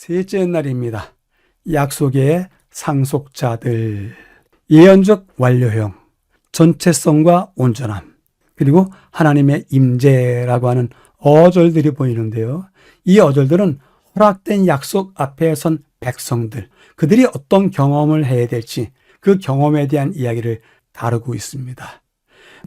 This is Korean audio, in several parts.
셋째 날입니다. 약속의 상속자들, 예언적 완료형, 전체성과 온전함, 그리고 하나님의 임재라고 하는 어절들이 보이는데요. 이 어절들은 허락된 약속 앞에 선 백성들, 그들이 어떤 경험을 해야 될지 그 경험에 대한 이야기를 다루고 있습니다.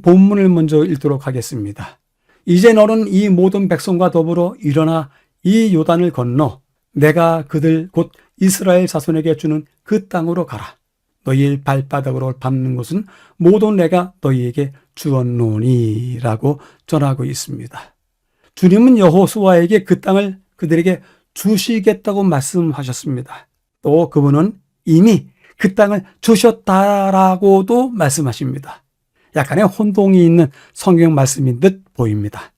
본문을 먼저 읽도록 하겠습니다. 이제 너는 이 모든 백성과 더불어 일어나 이 요단을 건너 내가 그들 곧 이스라엘 자손에게 주는 그 땅으로 가라. 너희 발바닥으로 밟는 곳은 모두 내가 너희에게 주었노니 라고 전하고 있습니다. 주님은 여호수아에게 그 땅을 그들에게 주시겠다고 말씀하셨습니다. 또 그분은 이미 그 땅을 주셨다라고도 말씀하십니다. 약간의 혼동이 있는 성경 말씀인 듯 보입니다.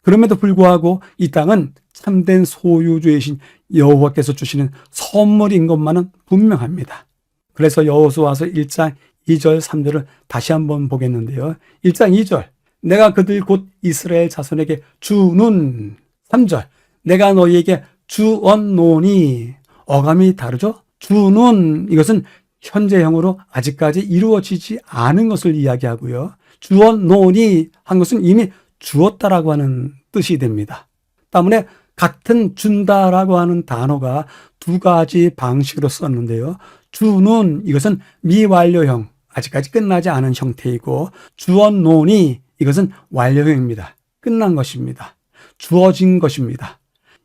그럼에도 불구하고 이 땅은 참된 소유주이신 여호와께서 주시는 선물인 것만은 분명합니다. 그래서 여호수아서 1장 2절 3절을 다시 한번 보겠는데요. 1장 2절 내가 그들 곧 이스라엘 자손에게 주는 3절 내가 너희에게 주었노니 어감이 다르죠? 주는 이것은 현재형으로 아직까지 이루어지지 않은 것을 이야기하고요. 주었노니 한 것은 이미 주었다라고 하는 뜻이 됩니다. 때문에 같은 준다라고 하는 단어가 두 가지 방식으로 썼는데요. 주는 이것은 미완료형, 아직까지 끝나지 않은 형태이고 주었노니 이것은 완료형입니다. 끝난 것입니다. 주어진 것입니다.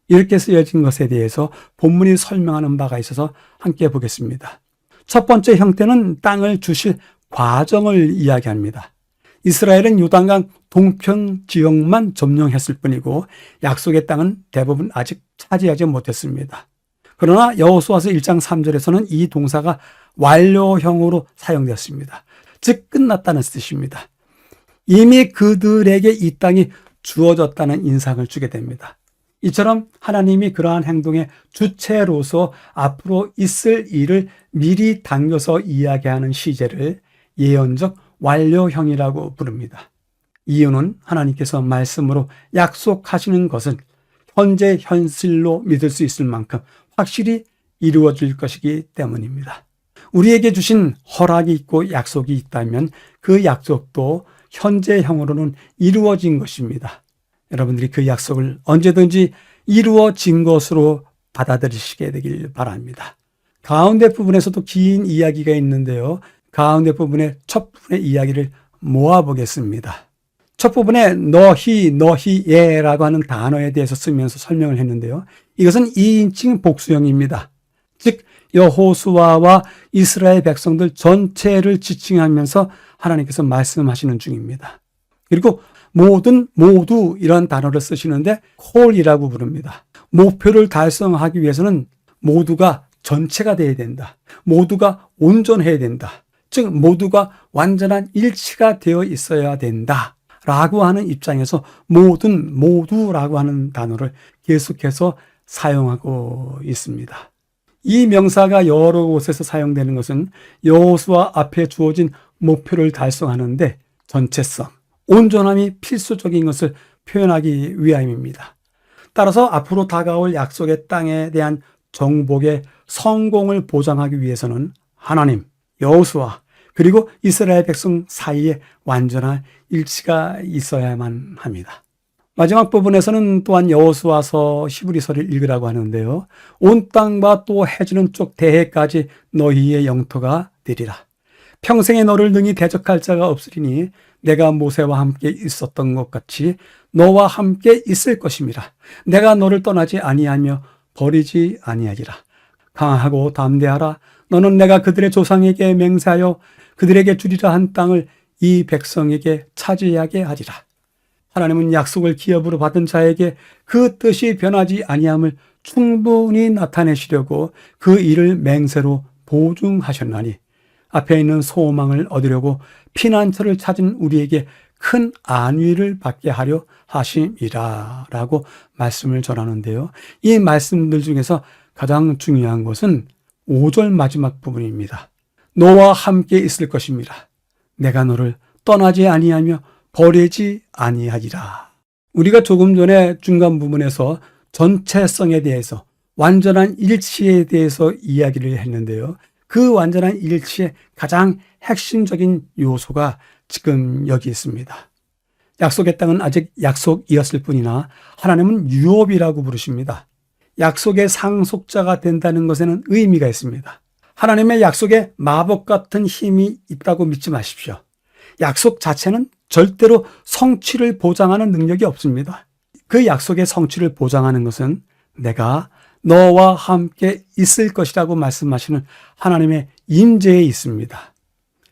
이렇게 쓰여진 것에 대해서 본문이 설명하는 바가 있어서 함께 보겠습니다. 첫 번째 형태는 땅을 주실 과정을 이야기합니다. 이스라엘은 요단강 동편 지역만 점령했을 뿐이고 약속의 땅은 대부분 아직 차지하지 못했습니다. 그러나 여호수아서 1장 3절에서는 이 동사가 완료형으로 사용되었습니다. 즉 끝났다는 뜻입니다. 이미 그들에게 이 땅이 주어졌다는 인상을 주게 됩니다. 이처럼 하나님이 그러한 행동의 주체로서 앞으로 있을 일을 미리 당겨서 이야기하는 시제를 예언적 완료형이라고 부릅니다. 이유는 하나님께서 말씀으로 약속하시는 것은 현재 현실로 믿을 수 있을 만큼 확실히 이루어질 것이기 때문입니다. 우리에게 주신 허락이 있고 약속이 있다면 그 약속도 현재형으로는 이루어진 것입니다. 여러분들이 그 약속을 언제든지 이루어진 것으로 받아들이시게 되길 바랍니다. 가운데 부분에서도 긴 이야기가 있는데요. 가운데 부분의 첫 부분의 이야기를 모아보겠습니다. 첫 부분에 너희예라고 하는 단어에 대해서 쓰면서 설명을 했는데요. 이것은 2인칭 복수형입니다. 즉 여호수아와 이스라엘 백성들 전체를 지칭하면서 하나님께서 말씀하시는 중입니다. 그리고 모두 이런 단어를 쓰시는데 콜이라고 부릅니다. 목표를 달성하기 위해서는 모두가 전체가 돼야 된다. 모두가 온전해야 된다. 즉 모두가 완전한 일치가 되어 있어야 된다 라고 하는 입장에서 모두라고 하는 단어를 계속해서 사용하고 있습니다. 이 명사가 여러 곳에서 사용되는 것은 여호수아 앞에 주어진 목표를 달성하는데 전체성, 온전함이 필수적인 것을 표현하기 위함입니다. 따라서 앞으로 다가올 약속의 땅에 대한 정복의 성공을 보장하기 위해서는 하나님, 여호수아, 그리고 이스라엘 백성 사이에 완전한 일치가 있어야만 합니다. 마지막 부분에서는 또한 여호수아서 히브리서를 읽으라고 하는데요. 온 땅과 또 해지는 쪽 대해까지 너희의 영토가 되리라. 평생에 너를 능히 대적할 자가 없으리니 내가 모세와 함께 있었던 것 같이 너와 함께 있을 것임이라. 내가 너를 떠나지 아니하며 버리지 아니하리라. 강하고 담대하라. 너는 내가 그들의 조상에게 맹세하여 그들에게 주리라 한 땅을 이 백성에게 차지하게 하리라. 하나님은 약속을 기업으로 받은 자에게 그 뜻이 변하지 아니함을 충분히 나타내시려고 그 일을 맹세로 보증하셨나니 앞에 있는 소망을 얻으려고 피난처를 찾은 우리에게 큰 안위를 받게 하려 하심이라 라고 말씀을 전하는데요. 이 말씀들 중에서 가장 중요한 것은 5절 마지막 부분입니다. 너와 함께 있을 것입니다. 내가 너를 떠나지 아니하며 버리지 아니하리라. 우리가 조금 전에 중간 부분에서 전체성에 대해서 완전한 일치에 대해서 이야기를 했는데요. 그 완전한 일치의 가장 핵심적인 요소가 지금 여기 있습니다. 약속의 땅은 아직 약속이었을 뿐이나 하나님은 유업이라고 부르십니다. 약속의 상속자가 된다는 것에는 의미가 있습니다. 하나님의 약속에 마법 같은 힘이 있다고 믿지 마십시오. 약속 자체는 절대로 성취를 보장하는 능력이 없습니다. 그 약속의 성취를 보장하는 것은 내가 너와 함께 있을 것이라고 말씀하시는 하나님의 임재에 있습니다.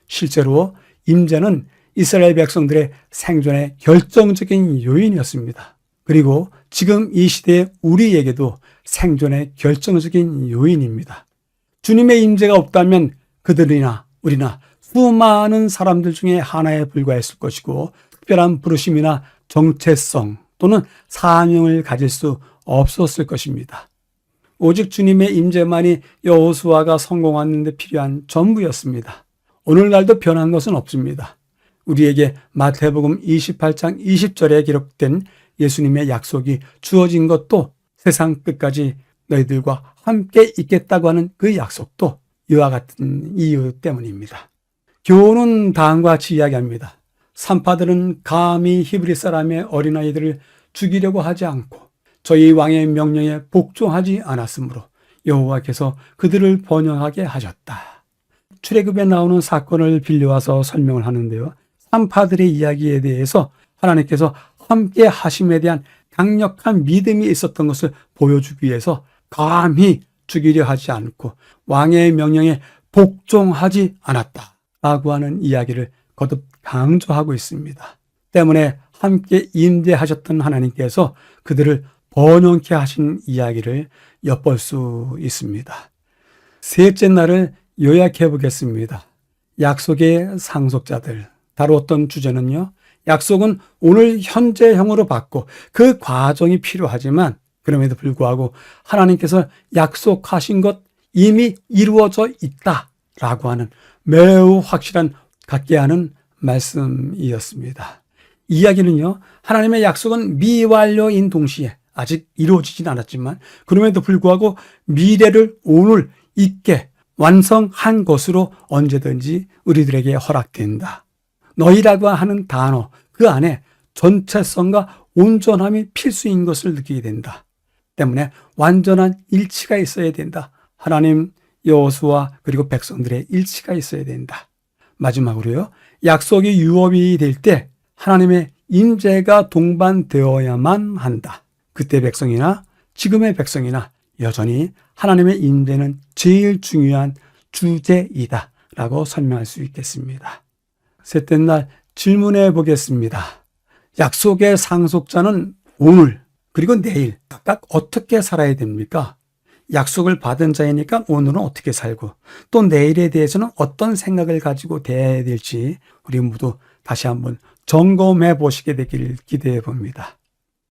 실제로 임재는 이스라엘 백성들의 생존의 결정적인 요인이었습니다. 그리고 지금 이 시대의 우리에게도 생존의 결정적인 요인입니다. 주님의 임재가 없다면 그들이나 우리나 수많은 사람들 중에 하나에 불과했을 것이고 특별한 부르심이나 정체성 또는 사명을 가질 수 없었을 것입니다. 오직 주님의 임재만이 여호수아가 성공하는 데 필요한 전부였습니다. 오늘날도 변한 것은 없습니다. 우리에게 마태복음 28장 20절에 기록된 예수님의 약속이 주어진 것도 세상 끝까지 너희들과 함께 있겠다고 하는 그 약속도 이와 같은 이유 때문입니다. 교훈은 다음과 같이 이야기합니다. 산파들은 감히 히브리 사람의 어린아이들을 죽이려고 하지 않고 저희 왕의 명령에 복종하지 않았으므로 여호와께서 그들을 번영하게 하셨다. 출애굽에 나오는 사건을 빌려와서 설명을 하는데요. 산파들의 이야기에 대해서 하나님께서 함께 하심에 대한 강력한 믿음이 있었던 것을 보여주기 위해서 감히 죽이려 하지 않고 왕의 명령에 복종하지 않았다라고 하는 이야기를 거듭 강조하고 있습니다. 때문에 함께 임재하셨던 하나님께서 그들을 번영케 하신 이야기를 엿볼 수 있습니다. 셋째 날을 요약해 보겠습니다. 약속의 상속자들. 다루었던 주제는요. 약속은 오늘 현재형으로 받고 그 과정이 필요하지만 그럼에도 불구하고 하나님께서 약속하신 것 이미 이루어져 있다라고 하는 매우 확실한 갖게 하는 말씀이었습니다. 이야기는요. 하나님의 약속은 미완료인 동시에 아직 이루어지진 않았지만 그럼에도 불구하고 미래를 오늘 있게 완성한 것으로 언제든지 우리들에게 허락된다. 너희라고 하는 단어 그 안에 전체성과 온전함이 필수인 것을 느끼게 된다. 때문에 완전한 일치가 있어야 된다. 하나님, 여호수아 그리고 백성들의 일치가 있어야 된다. 마지막으로요. 약속이 유업이 될 때 하나님의 임재가 동반되어야만 한다. 그때 백성이나 지금의 백성이나 여전히 하나님의 임재는 제일 중요한 주제이다 라고 설명할 수 있겠습니다. 셋째 날 질문해 보겠습니다. 약속의 상속자는 오늘 그리고 내일 각각 어떻게 살아야 됩니까? 약속을 받은 자이니까 오늘은 어떻게 살고 또 내일에 대해서는 어떤 생각을 가지고 대해야 될지 우리 모두 다시 한번 점검해 보시게 되기를 기대해 봅니다.